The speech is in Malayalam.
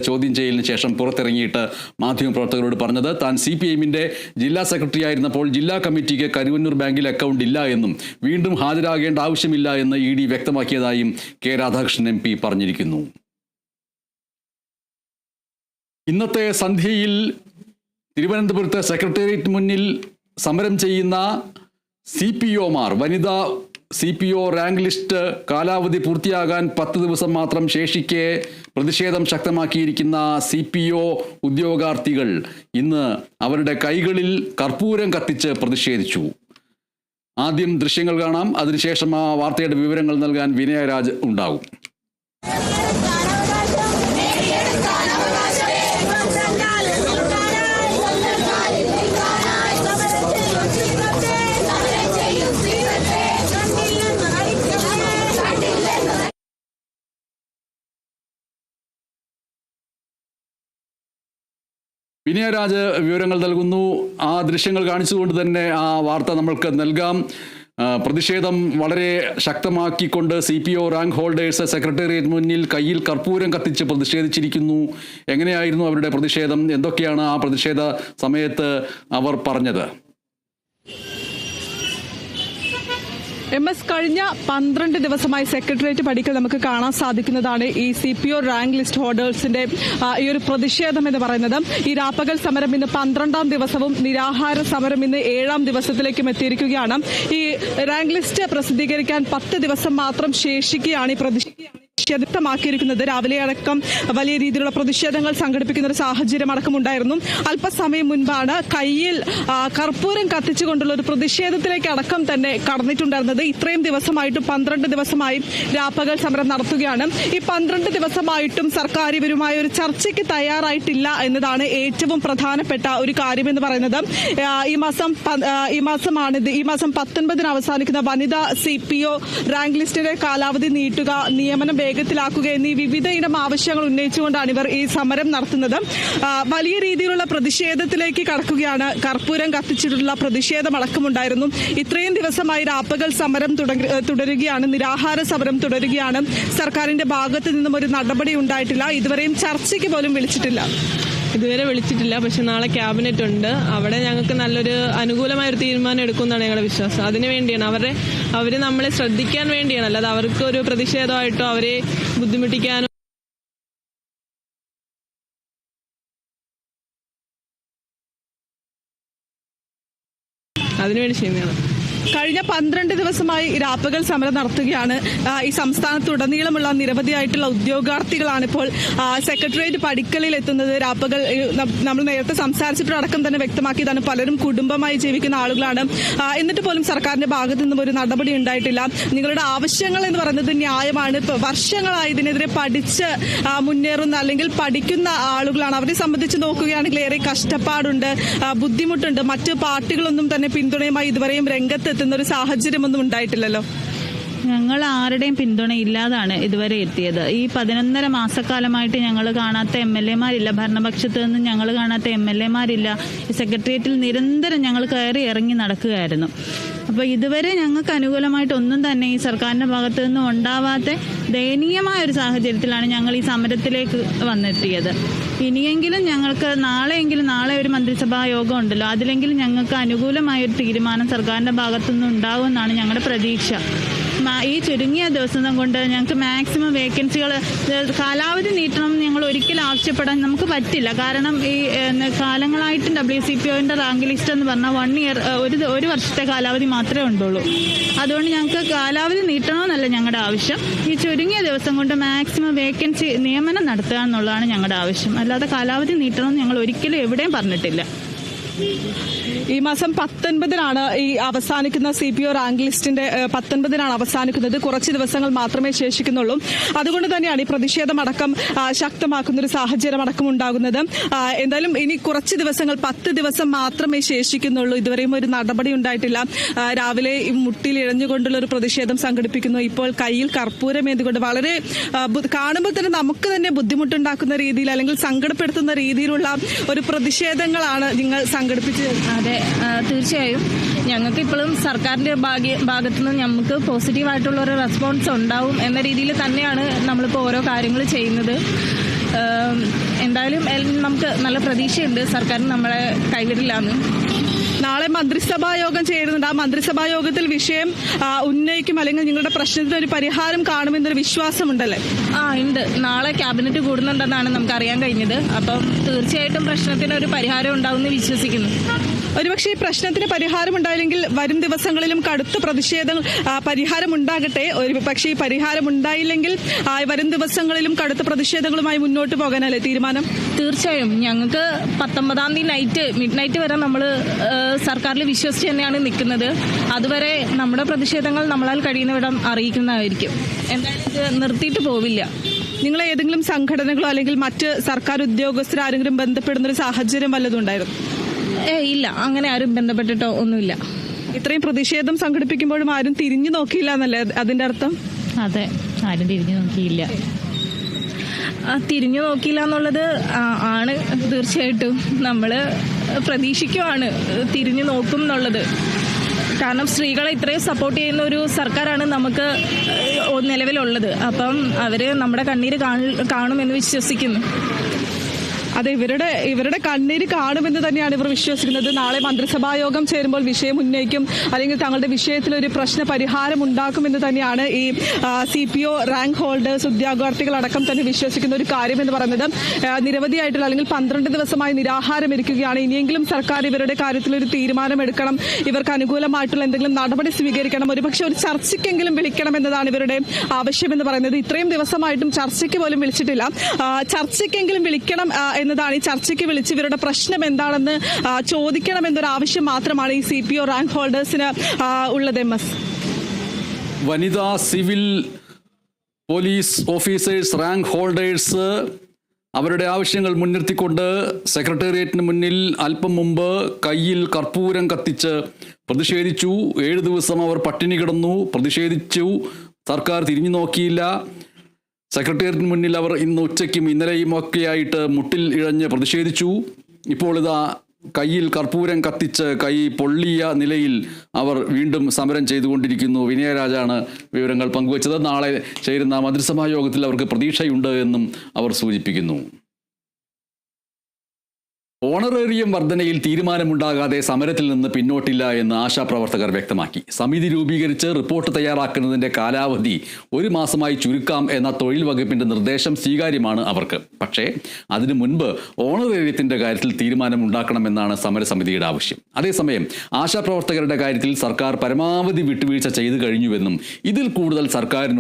ചോദ്യം ചെയ്യലിന് ശേഷം പുറത്തിറങ്ങിയിട്ട് മാധ്യമപ്രവർത്തകരോട് പറഞ്ഞത് താൻ CPIന്റെ ജില്ലാ സെക്രട്ടറി ആയിരുന്നപ്പോൾ ജില്ലാ കമ്മിറ്റിക്ക് കരുവന്നൂർ ബാങ്കിൽ അക്കൗണ്ട് ഇല്ല എന്നും വീണ്ടും ഹാജരാകേണ്ട ആവശ്യമില്ല എന്ന് ED വ്യക്തമാക്കിയതായും കെ രാധാകൃഷ്ണൻ MP പറഞ്ഞിരിക്കുന്നു. ഇന്നത്തെ സന്ധ്യയിൽ തിരുവനന്തപുരത്ത് സെക്രട്ടേറിയറ്റ് മുന്നിൽ സമരം ചെയ്യുന്ന CPOമാർ വനിതാ CPO റാങ്ക് ലിസ്റ്റ് കാലാവധി പൂർത്തിയാകാൻ 10 ദിവസം മാത്രം ശേഷിക്കെ പ്രതിഷേധം ശക്തമാക്കിയിരിക്കുന്ന CPO ഉദ്യോഗാർത്ഥികൾ ഇന്ന് അവരുടെ കൈകളിൽ കർപ്പൂരം കത്തിച്ച് പ്രതിഷേധിച്ചു. ആദ്യം ദൃശ്യങ്ങൾ കാണാം, അതിനുശേഷം ആ വാർത്തയുടെ വിവരങ്ങൾ നൽകാൻ വിനയരാജ് ഉണ്ടാകും. വിനയരാജ് വിവരങ്ങൾ നൽകുന്നു. ആ ദൃശ്യങ്ങൾ കാണിച്ചുകൊണ്ട് തന്നെ ആ വാർത്ത നമ്മൾക്ക് നൽകാം. പ്രതിഷേധം വളരെ ശക്തമാക്കിക്കൊണ്ട് CPO റാങ്ക് ഹോൾഡേഴ്സ് സെക്രട്ടേറിയറ്റ് മുന്നിൽ കയ്യിൽ കർപ്പൂരം കത്തിച്ച് പ്രതിഷേധിച്ചിരിക്കുന്നു. എങ്ങനെയായിരുന്നു അവരുടെ പ്രതിഷേധം? എന്തൊക്കെയാണ് ആ പ്രതിഷേധ സമയത്ത് അവർ പറഞ്ഞത്? MS കഴിഞ്ഞ 12 ദിവസമായി സെക്രട്ടേറിയറ്റ് പടിക്കൽ നമുക്ക് കാണാൻ സാധിക്കുന്നതാണ് ഈ CPO റാങ്ക് ലിസ്റ്റ് ഹോൾഡേഴ്സിന്റെ ഈ ഒരു പ്രതിഷേധം എന്ന് പറയുന്നത്. ഈ രാപ്പകൽ സമരം ഇന്ന് 12ാം ദിവസവും നിരാഹാര സമരം ഇന്ന് 7ാം ദിവസത്തിലേക്കും എത്തിയിരിക്കുകയാണ്. ഈ റാങ്ക് ലിസ്റ്റ് പ്രസിദ്ധീകരിക്കാൻ 10 ദിവസം മാത്രം ശേഷിക്കുകയാണ് ഈ പ്രതിഷേധമാക്കിയിരിക്കുന്നത്. രാവിലെ അടക്കം വലിയ രീതിയിലുള്ള പ്രതിഷേധങ്ങൾ സംഘടിപ്പിക്കുന്ന ഒരു സാഹചര്യം അടക്കമുണ്ടായിരുന്നു. അല്പസമയം മുൻപാണ് കയ്യിൽ കർപ്പൂരം കത്തിച്ചുകൊണ്ടുള്ള ഒരു പ്രതിഷേധത്തിലേക്ക് അടക്കം തന്നെ കടന്നിട്ടുണ്ടായിരുന്നത്. ഇത്രയും ദിവസമായിട്ടും 12 ദിവസമായി രാപ്പകൽ സമരം നടത്തുകയാണ്. ഈ 12 ദിവസമായിട്ടും സർക്കാർ ഇവരുമായി ഒരു ചർച്ചയ്ക്ക് തയ്യാറായിട്ടില്ല എന്നതാണ് ഏറ്റവും പ്രധാനപ്പെട്ട ഒരു കാര്യമെന്ന് പറയുന്നത്. ഈ മാസം 19 അവസാനിക്കുന്ന വനിതാ CPO റാങ്ക് ലിസ്റ്റിന്റെ കാലാവധി നീട്ടുക, നിയമനം വേഗത്തിലാക്കുക എന്നീ വിവിധ ഇനം ആവശ്യങ്ങൾ ഉന്നയിച്ചുകൊണ്ടാണ് ഇവർ ഈ സമരം നടത്തുന്നത്. വലിയ രീതിയിലുള്ള പ്രതിഷേധത്തിലേക്ക് കടക്കുകയാണ്. കർപ്പൂരം കത്തിച്ചിട്ടുള്ള പ്രതിഷേധമടക്കമുണ്ടായിരുന്നു. ഇത്രയും ദിവസമായി രാപ്പകൽ സമരം തുടരുകയാണ്, നിരാഹാര സമരം തുടരുകയാണ്. സർക്കാരിന്റെ ഭാഗത്ത് നിന്നും ഒരു നടപടി ഉണ്ടായിട്ടില്ല. ഇതുവരെയും ചർച്ചയ്ക്ക് പോലും വിളിച്ചിട്ടില്ല. പക്ഷെ നാളെ ക്യാബിനറ്റ് ഉണ്ട്. അവിടെ ഞങ്ങൾക്ക് നല്ലൊരു അനുകൂലമായ ഒരു തീരുമാനം എടുക്കുമെന്നാണ് ഞങ്ങളുടെ വിശ്വാസം. അതിനു വേണ്ടിയാണ് അവർ നമ്മളെ ശ്രദ്ധിക്കാൻ വേണ്ടിയാണ്, അല്ലാതെ അവർക്ക് ഒരു പ്രതിഷേധമായിട്ടോ അവരെ ബുദ്ധിമുട്ടിക്കാനോ അതിനുവേണ്ടി ചെയ്യുന്നതാണ്. കഴിഞ്ഞ 12 ദിവസമായി രാപ്പകൽ സമരം നടത്തുകയാണ്. ഈ സംസ്ഥാനത്തുടനീളമുള്ള നിരവധിയായിട്ടുള്ള ഉദ്യോഗാർത്ഥികളാണ് ഇപ്പോൾ സെക്രട്ടേറിയറ്റ് പടിക്കലിൽ എത്തുന്നത്. രാപ്പകൽ നമ്മൾ നേരത്തെ സംസാരിച്ചിട്ടടക്കം തന്നെ വ്യക്തമാക്കിയതാണ്, പലരും കുടുംബമായി ജീവിക്കുന്ന ആളുകളാണ്. എന്നിട്ട് പോലും സർക്കാരിന്റെ ഭാഗത്തു നിന്നും ഒരു നടപടി ഉണ്ടായിട്ടില്ല. നിങ്ങളുടെ ആവശ്യങ്ങൾ എന്ന് പറയുന്നത് ന്യായമാണ്. വർഷങ്ങളായി ഇതിനെതിരെ പഠിച്ച് മുന്നേറുന്ന അല്ലെങ്കിൽ പഠിക്കുന്ന ആളുകളാണ്. അവരെ സംബന്ധിച്ച് നോക്കുകയാണെങ്കിൽ ഏറെ കഷ്ടപ്പാടുണ്ട്, ബുദ്ധിമുട്ടുണ്ട്. മറ്റ് പാർട്ടികളൊന്നും തന്നെ പിന്തുണയുമായി ഇതുവരെയും രംഗത്ത് എത്തുന്ന ഒരു സാഹചര്യമൊന്നും ഉണ്ടായിട്ടില്ലല്ലോ. ഞങ്ങൾ ആരുടെയും പിന്തുണ ഇല്ലാതാണ് ഇതുവരെ എത്തിയത്. ഈ 11.5 മാസക്കാലമായിട്ട് ഞങ്ങൾ കാണാത്ത MLA-മാരില്ല, ഭരണപക്ഷത്ത് നിന്ന് ഞങ്ങൾ കാണാത്ത MLA-മാരില്ല. ഈ സെക്രട്ടേറിയറ്റിൽ നിരന്തരം ഞങ്ങൾ കയറി ഇറങ്ങി നടക്കുകയായിരുന്നു. അപ്പോൾ ഇതുവരെ ഞങ്ങൾക്ക് അനുകൂലമായിട്ട് ഒന്നും തന്നെ ഈ സർക്കാരിൻ്റെ ഭാഗത്തു നിന്നും ഉണ്ടാവാത്ത ദയനീയമായ ഒരു സാഹചര്യത്തിലാണ് ഞങ്ങൾ ഈ സമരത്തിലേക്ക് വന്നെത്തിയത്. ഇനിയെങ്കിലും ഞങ്ങൾക്ക് നാളെ ഒരു മന്ത്രിസഭാ യോഗം ഉണ്ടല്ലോ, അതിലെങ്കിലും ഞങ്ങൾക്ക് അനുകൂലമായൊരു തീരുമാനം സർക്കാരിൻ്റെ ഭാഗത്തുനിന്ന് ഉണ്ടാകുമെന്നാണ് ഞങ്ങളുടെ പ്രതീക്ഷ. ഈ ചുരുങ്ങിയ ദിവസം കൊണ്ട് ഞങ്ങൾക്ക് മാക്സിമം വേക്കൻസികൾ കാലാവധി നീട്ടണം ഞങ്ങൾ ഒരിക്കലും ആവശ്യപ്പെടാൻ നമുക്ക് പറ്റില്ല. കാരണം ഈ കാലങ്ങളായിട്ടും WCPOന്റെ റാങ്ക് ലിസ്റ്റ് എന്ന് പറഞ്ഞാൽ 1 ഇയർ ഒരു വർഷത്തെ കാലാവധി മാത്രമേ ഉണ്ടുള്ളൂ. അതുകൊണ്ട് ഞങ്ങൾക്ക് കാലാവധി നീട്ടണമെന്നല്ല ഞങ്ങളുടെ ആവശ്യം. ഈ ചുരുങ്ങിയ ദിവസം കൊണ്ട് മാക്സിമം വേക്കൻസി നിയമനം നടത്തുക എന്നുള്ളതാണ് ഞങ്ങളുടെ ആവശ്യം. അല്ലാതെ കാലാവധി നീട്ടണമെന്ന് ഞങ്ങൾ ഒരിക്കലും എവിടെയും പറഞ്ഞിട്ടില്ല. ഈ മാസം 19-നാണ് ഈ അവസാനിക്കുന്ന CPO റാങ്ക് ലിസ്റ്റിന്റെ 19-നാണ് അവസാനിക്കുന്നത്. കുറച്ച് ദിവസങ്ങൾ മാത്രമേ ശേഷിക്കുന്നുള്ളൂ. അതുകൊണ്ട് തന്നെയാണ് ഈ പ്രതിഷേധമടക്കം ശക്തമാക്കുന്ന ഒരു സാഹചര്യം അടക്കം ഉണ്ടാകുന്നത്. എന്തായാലും ഇനി കുറച്ച് ദിവസങ്ങൾ 10 ദിവസം മാത്രമേ ശേഷിക്കുന്നുള്ളൂ. ഇതുവരെയും ഒരു നടപടി ഉണ്ടായിട്ടില്ല. രാവിലെ മുട്ടിൽ ഇഴഞ്ഞുകൊണ്ടുള്ള ഒരു പ്രതിഷേധം സംഘടിപ്പിക്കുന്നു. ഇപ്പോൾ കയ്യിൽ കർപ്പൂരം ഏന്തുകൊണ്ട് വളരെ കാണുമ്പോൾ തന്നെ നമുക്ക് തന്നെ ബുദ്ധിമുട്ടുണ്ടാക്കുന്ന രീതിയിൽ അല്ലെങ്കിൽ സങ്കടപ്പെടുത്തുന്ന രീതിയിലുള്ള ഒരു പ്രതിഷേധങ്ങളാണ് നിങ്ങൾ സംഘടിപ്പിച്ചത്. അതെ, തീർച്ചയായും ഞങ്ങൾക്ക് ഇപ്പോഴും സർക്കാരിൻ്റെ ഭാഗത്തു നിന്ന് നമുക്ക് പോസിറ്റീവായിട്ടുള്ള ഒരു റെസ്പോൺസ് ഉണ്ടാവും എന്ന രീതിയിൽ തന്നെയാണ് നമ്മളിപ്പോൾ ഓരോ കാര്യങ്ങൾ ചെയ്യുന്നത്. എന്തായാലും നമുക്ക് നല്ല പ്രതീക്ഷയുണ്ട് സർക്കാരിന് നമ്മളെ കൈവിടില്ലാന്ന്. നാളെ മന്ത്രിസഭാ യോഗം ചേരുന്നുണ്ട്. ആ മന്ത്രിസഭാ യോഗത്തിൽ വിഷയം ഉന്നയിക്കും, അല്ലെങ്കിൽ നിങ്ങളുടെ പ്രശ്നത്തിന് ഒരു പരിഹാരം കാണുമെന്നൊരു വിശ്വാസമുണ്ടല്ലേ? ഉണ്ട്. നാളെ ക്യാബിനറ്റ് കൂടുന്നുണ്ടെന്നാണ് നമുക്ക് അറിയാൻ കഴിഞ്ഞത്. അപ്പം തീർച്ചയായിട്ടും പ്രശ്നത്തിന് ഒരു പരിഹാരം ഉണ്ടാവുമെന്ന് വിശ്വസിക്കുന്നു. ഒരുപക്ഷെ ഈ പ്രശ്നത്തിന് പരിഹാരം ഉണ്ടായില്ലെങ്കിൽ വരും ദിവസങ്ങളിലും കടുത്ത പ്രതിഷേധങ്ങൾ പരിഹാരം ഉണ്ടാകട്ടെ. പക്ഷേ ഈ പരിഹാരം ഉണ്ടായില്ലെങ്കിൽ വരും ദിവസങ്ങളിലും കടുത്ത പ്രതിഷേധങ്ങളുമായി മുന്നോട്ട് പോകാനല്ലേ തീരുമാനം? തീർച്ചയായും ഞങ്ങൾക്ക് 19-ാം തീയതി മിഡ് നൈറ്റ് വരെ നമ്മൾ സർക്കാരിൽ വിശ്വസിച്ച് തന്നെയാണ് നിൽക്കുന്നത്. അതുവരെ നമ്മുടെ പ്രതിഷേധങ്ങൾ നമ്മളാൽ കഴിയുന്നവിടം അറിയിക്കുന്നതായിരിക്കും. എന്തായാലും ഇത് നിർത്തിയിട്ട് പോവില്ല. നിങ്ങൾ ഏതെങ്കിലും സംഘടനകളോ അല്ലെങ്കിൽ മറ്റ് സർക്കാർ ഉദ്യോഗസ്ഥർ ആരെങ്കിലും ബന്ധപ്പെടുന്നൊരു സാഹചര്യം വല്ലതും ഉണ്ടായിരുന്നു? ഇല്ല, അങ്ങനെ ആരും ബന്ധപ്പെട്ടിട്ടോ ഒന്നുമില്ല. ഇത്രയും പ്രതിഷേധം സംഘടിപ്പിക്കുമ്പോഴും ആരും തിരിഞ്ഞു നോക്കിയില്ല എന്നല്ലേ അതിന്റെ അർത്ഥം? അതെ, ആരും തിരിഞ്ഞു നോക്കിയില്ല. തിരിഞ്ഞു നോക്കിയില്ല എന്നുള്ളത് ആണ് തീർച്ചയായിട്ടും. നമ്മൾ പ്രതീക്ഷിക്കുവാണ് തിരിഞ്ഞു നോക്കും എന്നുള്ളത്. കാരണം സ്ത്രീകളെ ഇത്രയും സപ്പോർട്ട് ചെയ്യുന്ന ഒരു സർക്കാരാണ് നമുക്ക് നിലവിലുള്ളത്. അപ്പം അവർ നമ്മുടെ കണ്ണീര് കാണുമെന്ന് വിശ്വസിക്കുന്നു. അതെ, ഇവരുടെ കണ്ണീര് കാണുമെന്ന് തന്നെയാണ് ഇവർ വിശ്വസിക്കുന്നത്. നാളെ മന്ത്രിസഭാ യോഗം ചേരുമ്പോൾ വിഷയം ഉന്നയിക്കും, അല്ലെങ്കിൽ തങ്ങളുടെ വിഷയത്തിൽ ഒരു പ്രശ്ന പരിഹാരം ഉണ്ടാക്കുമെന്ന് തന്നെയാണ് ഈ CPO റാങ്ക് ഹോൾഡേഴ്സ് ഉദ്യോഗാർത്ഥികളടക്കം തന്നെ വിശ്വസിക്കുന്ന ഒരു കാര്യമെന്ന് പറയുന്നത്. നിരവധിയായിട്ടുള്ള അല്ലെങ്കിൽ 12 ദിവസമായി നിരാഹാരം ഇരിക്കുകയാണ്. ഇനിയെങ്കിലും സർക്കാർ ഇവരുടെ കാര്യത്തിൽ ഒരു തീരുമാനമെടുക്കണം, ഇവർക്ക് അനുകൂലമായിട്ടുള്ള എന്തെങ്കിലും നടപടി സ്വീകരിക്കണം, ഒരുപക്ഷെ ഒരു ചർച്ചയ്ക്കെങ്കിലും വിളിക്കണം എന്നതാണ് ഇവരുടെ ആവശ്യമെന്ന് പറയുന്നത്. ഇത്രയും ദിവസമായിട്ടും ചർച്ചയ്ക്ക് പോലും വിളിച്ചിട്ടില്ല. ചർച്ചയ്ക്കെങ്കിലും വിളിക്കണം എന്നതാണ്. ഈ ചർച്ചയ്ക്ക് വിളിച്ച് ഇവരുടെ പ്രശ്നം എന്താണെന്ന് ചോദിക്കണം എന്നൊരു ആവശ്യം മാത്രമാണ് ഈ CPO റാങ്ക് ഹോൾഡേഴ്സിന് ഉള്ളത്. MS വനിതാ civil police officers rank holders അവരുടെ ആവശ്യങ്ങൾ മുൻനിർത്തിക്കൊണ്ട് സെക്രട്ടേറിയറ്റിന് മുന്നിൽ അല്പം മുമ്പ് കയ്യിൽ കർപ്പൂരം കത്തിച്ച് പ്രതിഷേധിച്ചു. 7 ദിവസം അവർ പട്ടിണി കിടന്നു, പ്രതിഷേധിച്ചു. സർക്കാർ തിരിഞ്ഞു നോക്കിയില്ല. സെക്രട്ടേറിയറ്റിന് മുന്നിൽ അവർ ഇന്ന് ഉച്ചയ്ക്കും ഇന്നലെയും ഒക്കെയായിട്ട് മുട്ടിൽ ഇഴഞ്ഞ് പ്രതിഷേധിച്ചു. ഇപ്പോൾ ഇതാ കയ്യിൽ കർപ്പൂരം കത്തിച്ച് കൈ പൊള്ളിയ നിലയിൽ അവർ വീണ്ടും സമരം ചെയ്തുകൊണ്ടിരിക്കുന്നു. വിനയരാജാണ് വിവരങ്ങൾ പങ്കുവച്ചത്. നാളെ ചേരുന്ന മന്ത്രിസഭാ യോഗത്തിൽ അവർക്ക് പ്രതീക്ഷയുണ്ട് എന്നും അവർ സൂചിപ്പിക്കുന്നു. ഓണറേറിയം വർധനയിൽ തീരുമാനമുണ്ടാകാതെ സമരത്തിൽ നിന്ന് പിന്നോട്ടില്ല എന്ന് ആശാപ്രവർത്തകർ വ്യക്തമാക്കി. സമിതി രൂപീകരിച്ച് റിപ്പോർട്ട് തയ്യാറാക്കുന്നതിന്റെ കാലാവധി 1 മാസമായി ചുരുക്കാം എന്ന തൊഴിൽ വകുപ്പിന്റെ നിർദ്ദേശം സ്വീകാര്യമാണ് അവർക്ക്. പക്ഷേ അതിനു മുൻപ് ഓണറേറിയത്തിന്റെ കാര്യത്തിൽ തീരുമാനമുണ്ടാക്കണമെന്നാണ് സമരസമിതിയുടെ ആവശ്യം. അതേസമയം ആശാപ്രവർത്തകരുടെ കാര്യത്തിൽ സർക്കാർ പരമാവധി വിട്ടുവീഴ്ച ചെയ്തു കഴിഞ്ഞുവെന്നും ഇതിൽ കൂടുതൽ സർക്കാരിന്